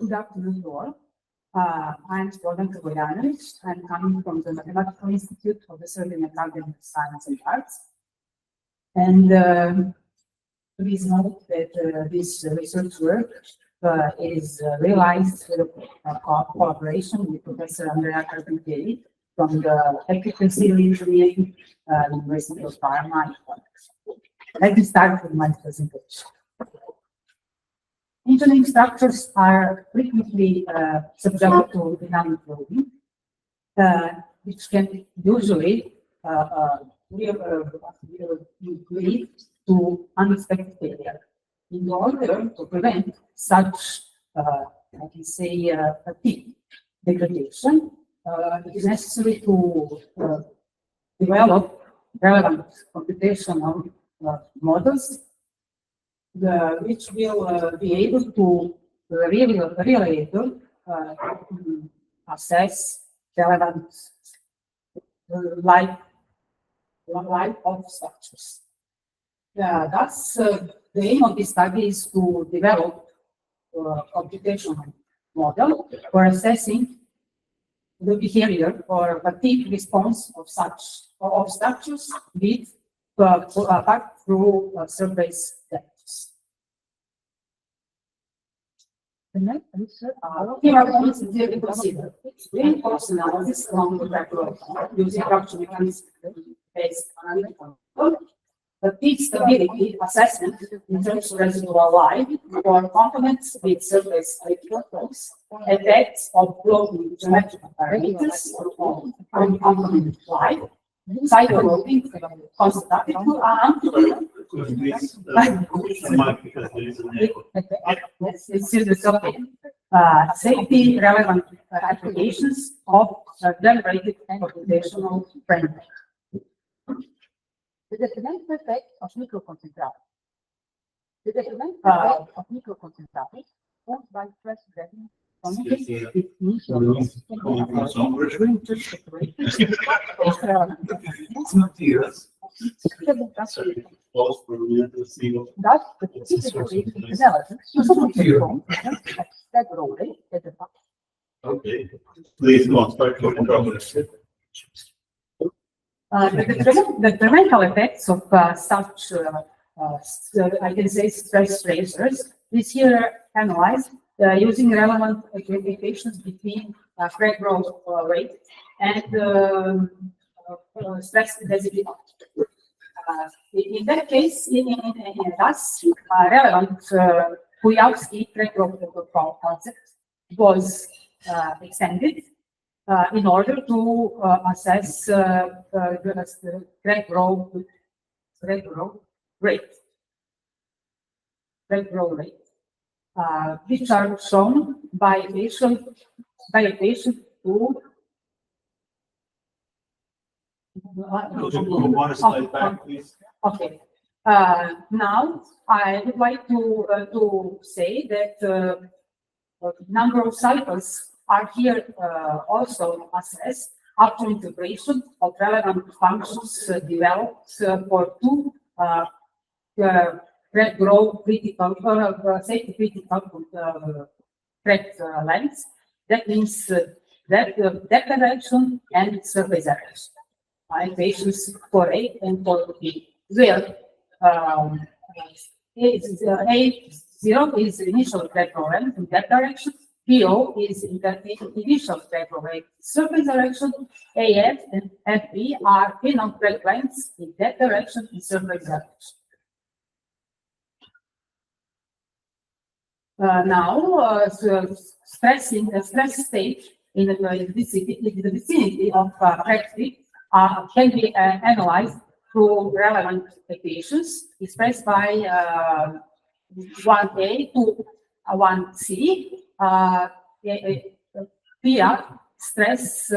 Good afternoon to all. I'm Slobodanka Boljanović. I'm coming from the Mathematical Institute of the Serbian Academy of Science and Arts. And please note that this research work is realized with a cooperation with Professor Andrea Carpinteri from the Technical Civil Engineering University of Parma. Let me start with my presentation. Engineering structures are frequently subject to dynamic loading, which can usually lead to unexpected failure. In order to prevent such, I can say, fatigue degradation, it is necessary to develop relevant computational models which will be able to really assess relevant life of structures. Thus, the aim of this study is to develop a computational model for assessing the behavior or fatigue response of structures with through surface depths. Here are points that you consider. Reinforced analysis along the background using structural mechanics based on fatigue stability assessment in terms of residual life for components with surface electrodes, effects of floating geometrical parameters on component life, cycle loading, constant amplitude, safety relevant applications of generated computational framework. The detrimental effect of microconcentrators. The detrimental effect of microconcentrators caused by stress gradient Thus, the particular Okay, please go on, start your progress. The detrimental effects of such, I can say, stress racers is here analyzed using relevant equations between crack growth rate and stress density. In that case, thus relevant Kujawski crack growth concept was extended in order to assess the crack growth rate, which are shown by equation 2. One slide back, please. Okay. Now I would like to say that number of cycles are here also assessed after integration of relevant functions developed for two crack growth critical, safety critical crack lengths. That means that depth direction and surface direction. Equations 4a and 4b, where A0 is initial crack length in that direction. PO is initial crack rate surface direction. AF and FB are final crack lengths in that direction in surface direction. Now, stress state in the vicinity of crack tip can be analyzed through relevant equations expressed by 1a to 1c. Here, stress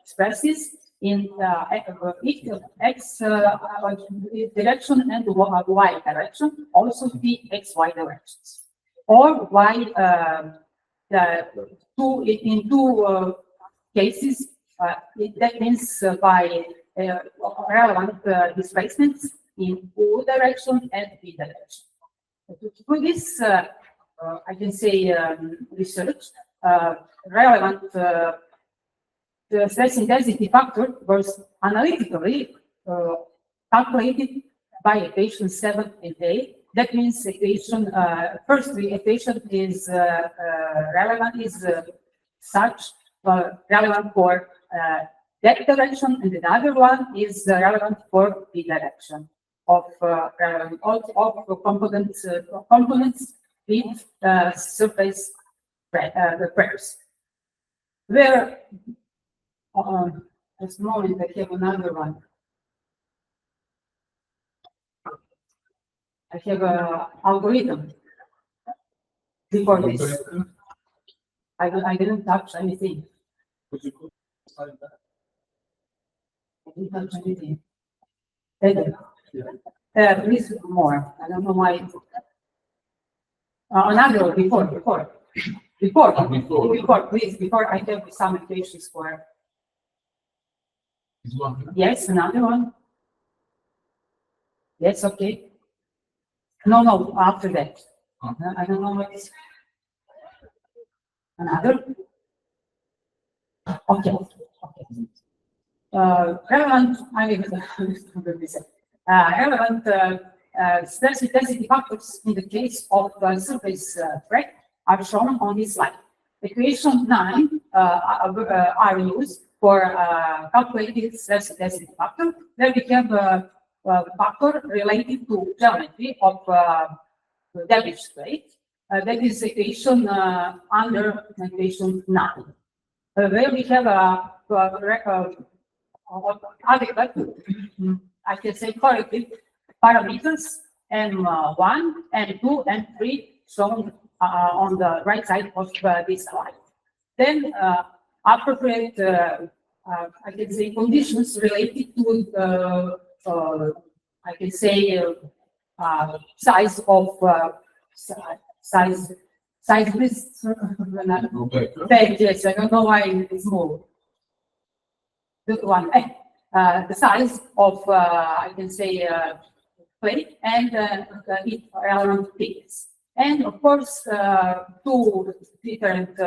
expresses in x direction and y direction, also the xy directions, or in two cases. That means by relevant displacements in O direction and B direction. To do this, I can say, research, relevant the stress intensity factor was analytically calculated by equation 7 and 8. That means equation, firstly, equation is relevant, is such relevant for that direction, and the other one is relevant for the direction of components with surface pressures. Where at this moment I have another one. I have an algorithm before this. I didn't touch anything. I didn't touch anything. Please more. I don't know why. Another before, please, before I have some equations for. Yes, another one. Yes, okay. No, after that. I don't know what is. Another. Okay. Relevant, relevant stress intensity factors in the case of surface crack are shown on this slide. Equation 9 are used for calculating stress intensity factor. There we have a factor related to geometry of damaged plate. That is equation under equation 9. Where we have adequate, I can say correctly, parameters M1, M2, and 3 shown on the right side of this slide. Then appropriate, I can say, conditions related to, I can say, size of size list. Yes, I don't know why it's moved. This one, the size of, I can say, plate and its relevant thickness. And of course, two different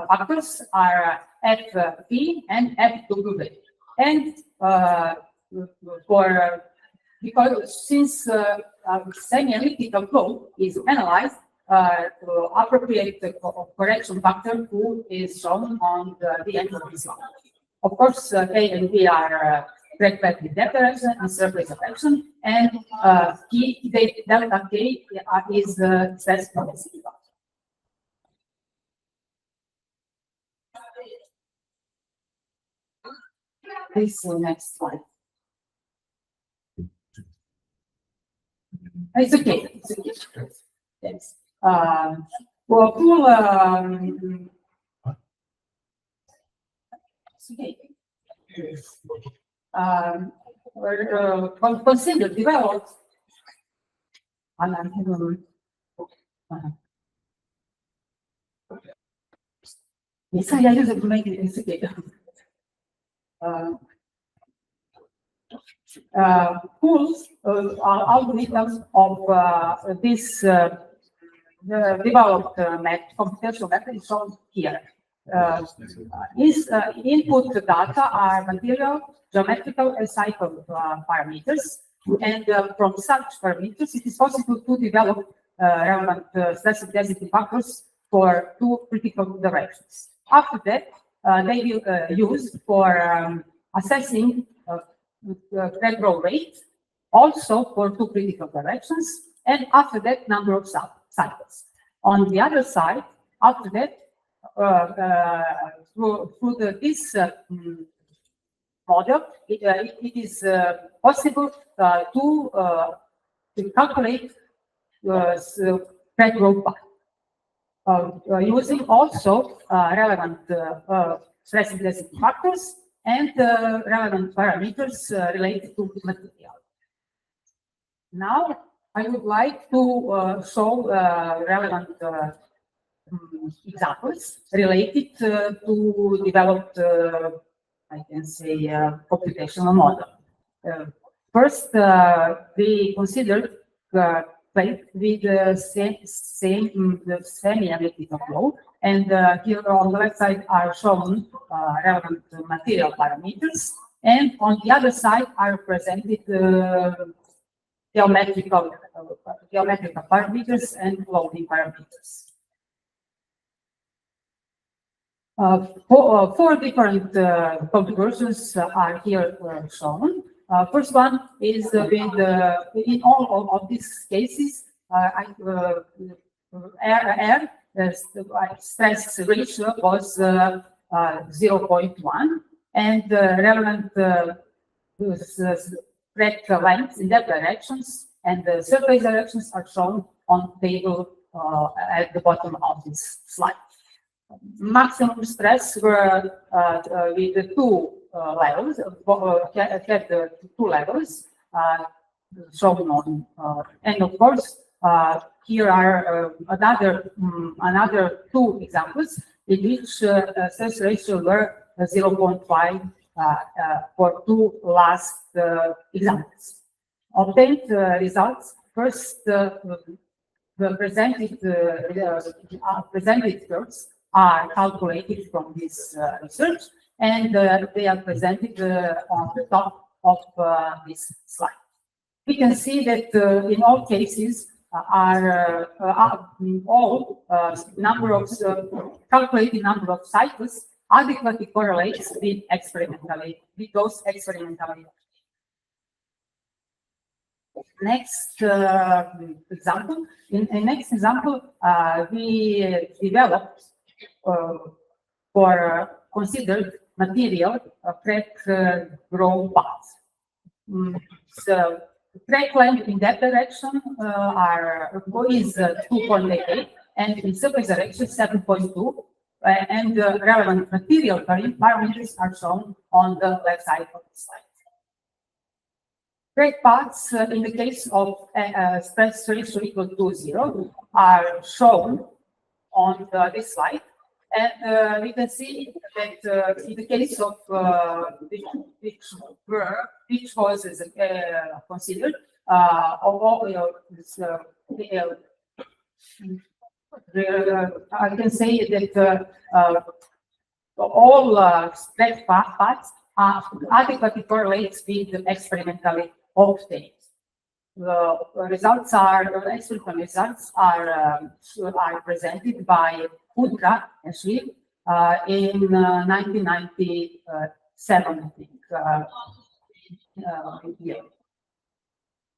factors are FP and FW. And because since semi-elliptical flow is analyzed, appropriate correction factor who is shown on the end of this slide. Of course, K and V are crack with that direction and surface affection, and delta K is the stress intensity factor. Please, next slide. It's okay. It's okay. Yes. For full, consider developed. Yes, I use it to make it. It's okay. Tools, algorithms of this developed computational method is shown here. Input data are material, geometrical, and cycle parameters, and from such parameters, it is possible to develop relevant stress intensity factors for two critical directions. After that, they will use for assessing crack growth rate, also for two critical directions, and after that, number of cycles. On the other side, after that, through this model, it is possible to calculate crack growth path, using also relevant stress intensity factors and relevant parameters related to material. Now, I would like to show relevant examples related to developed, I can say, computational model. First, we considered plate with the semi-elliptical flow. And here on the left side are shown relevant material parameters. And on the other side are presented geometrical parameters and loading parameters. Four different configurations are here shown. First one is with in all of these cases, stress ratio was 0.1, and relevant crack lengths in that directions and the surface directions are shown on table at the bottom of this slide. Maximum stress were with the two levels, had the two levels shown on, and of course here are another two examples in which stress ratio were 0.5 for two last examples. Obtained results first presented curves are calculated from this research, and they are presented on the top of this slide. We can see that in all cases calculated number of cycles adequately correlates with those experimentally. Next example. In next example, we developed for considered material crack growth path. So crack length in that direction is 2.88, and in surface direction 7.2, and relevant material parameters are shown on the left side of the slide. Crack paths in the case of stress ratio equal to 0 are shown on this slide. And we can see that in the case of which was considered, I can say that all stress paths adequately correlates with the experimentally obtained. The results experimental results are presented by Udra and Schlick in 1997, I think.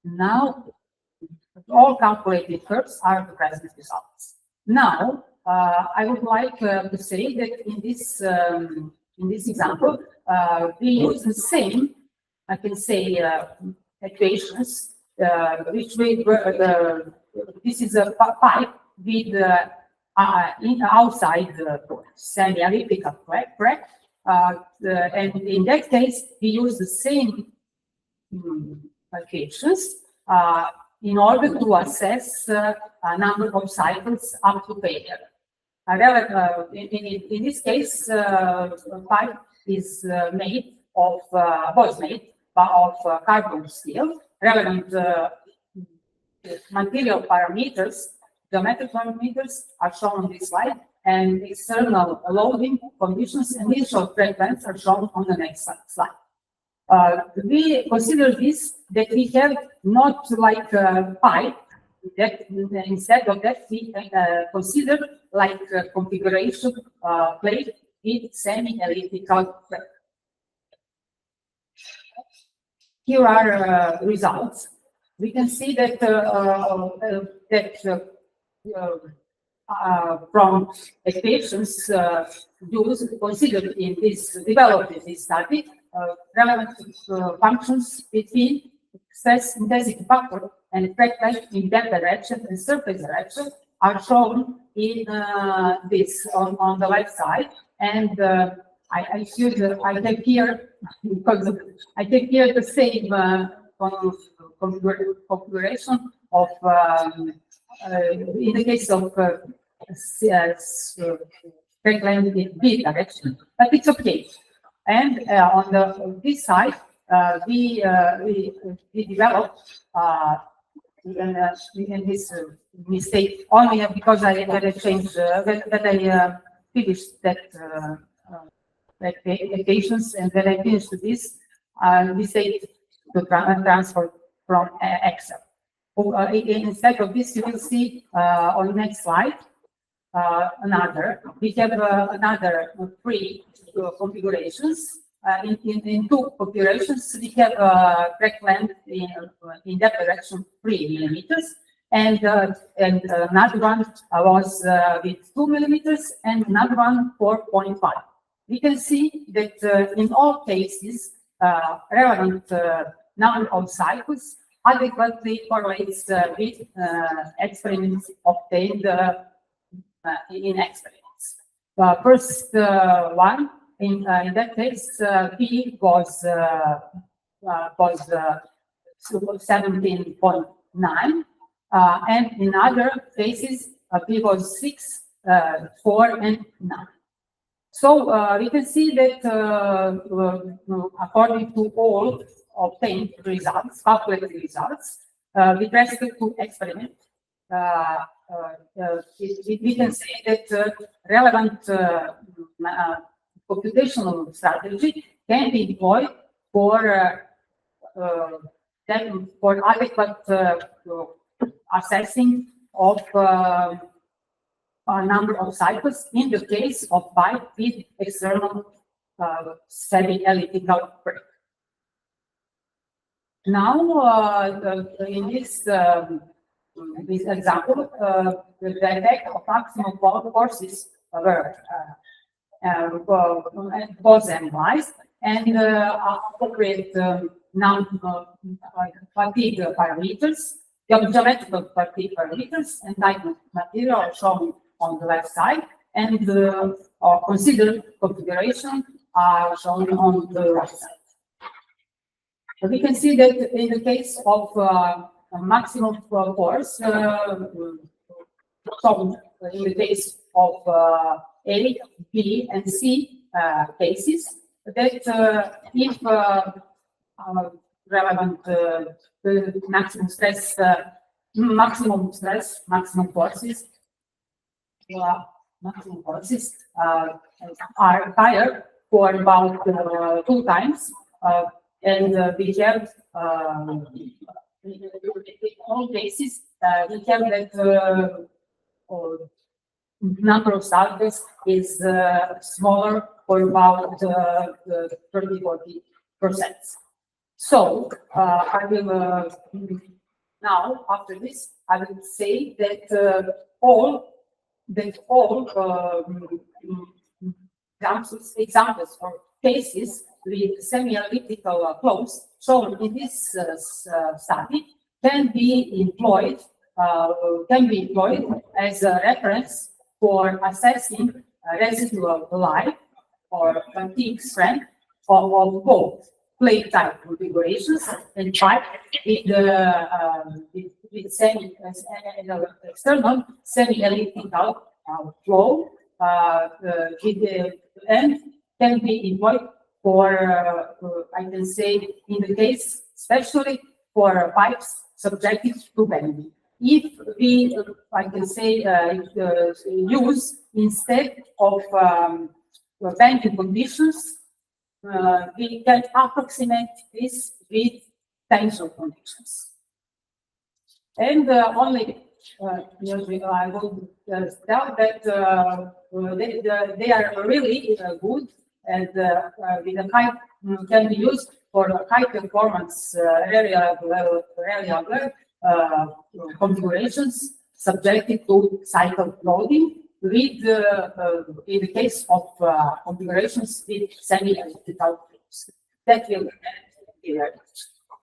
Now, all calculated curves are the present results. Now, I would like to say that in this example, we use the same, I can say, equations, which we this is a pipe with outside the semi-elliptical crack, and in that case, we use the same equations in order to assess a number of cycles up to failure. In this case, pipe is made of carbon steel. Relevant material parameters, geometric parameters are shown on this slide, and external loading conditions and initial crack lengths are shown on the next slide. We consider this that we have not like a pipe, that instead of that we consider like a configuration plate with semi-elliptical crack. Here are results. We can see that from equations considered in this developed in this study, relevant functions between stress intensity factor and crack length in that direction and surface direction are shown in this on the left side, and I take here because I take here the same configuration of in the case of crack length in B direction, but it's okay. And on this side, we developed in this mistake only because I changed that I finished that applications, and then I finished this mistake to transfer from Excel. Instead of this, you will see on the next slide we have another three configurations. In two configurations, we have track length in that direction 3 millimeters, and another one was with 2 millimeters, and another one 4.5. We can see that in all cases, relevant number of cycles adequately correlates with experiments obtained in experiments. First one, in that case, P was 17.9, and in other cases, P was 6, 4, and 9. So we can see that according to all obtained results, calculated results, with respect to experiment, we can say that relevant computational strategy can be employed for adequate assessing of a number of cycles in the case of pipe with external semi-elliptical break. Now, in this example, the effect of maximum forces was analyzed, and appropriate fatigue parameters, geometrical fatigue parameters, and type material are shown on the left side, and considered configuration are shown on the right side. So we can see that in the case of maximum force, shown in the case of A, B, and C cases, that if relevant maximum forces are higher for about 2 times, and we have in all cases we have that number of cycles is smaller for about 30–40%. So I will now, after this, I will say that all examples or cases with semi-elliptical flows shown in this study can be employed as a reference for assessing residual life or fatigue strength of both plate type configurations and pipe with external semi-elliptical flow, and can be employed for, I can say, in the case, especially for pipes subjected to bending. If we, I can say, use instead of bending conditions, we can approximate this with tension conditions. And only I will tell that they are really good, and with a high can be used for high performance reliable configurations subjected to cycle loading, with in the case of configurations with semi-elliptical flows. That will be very much.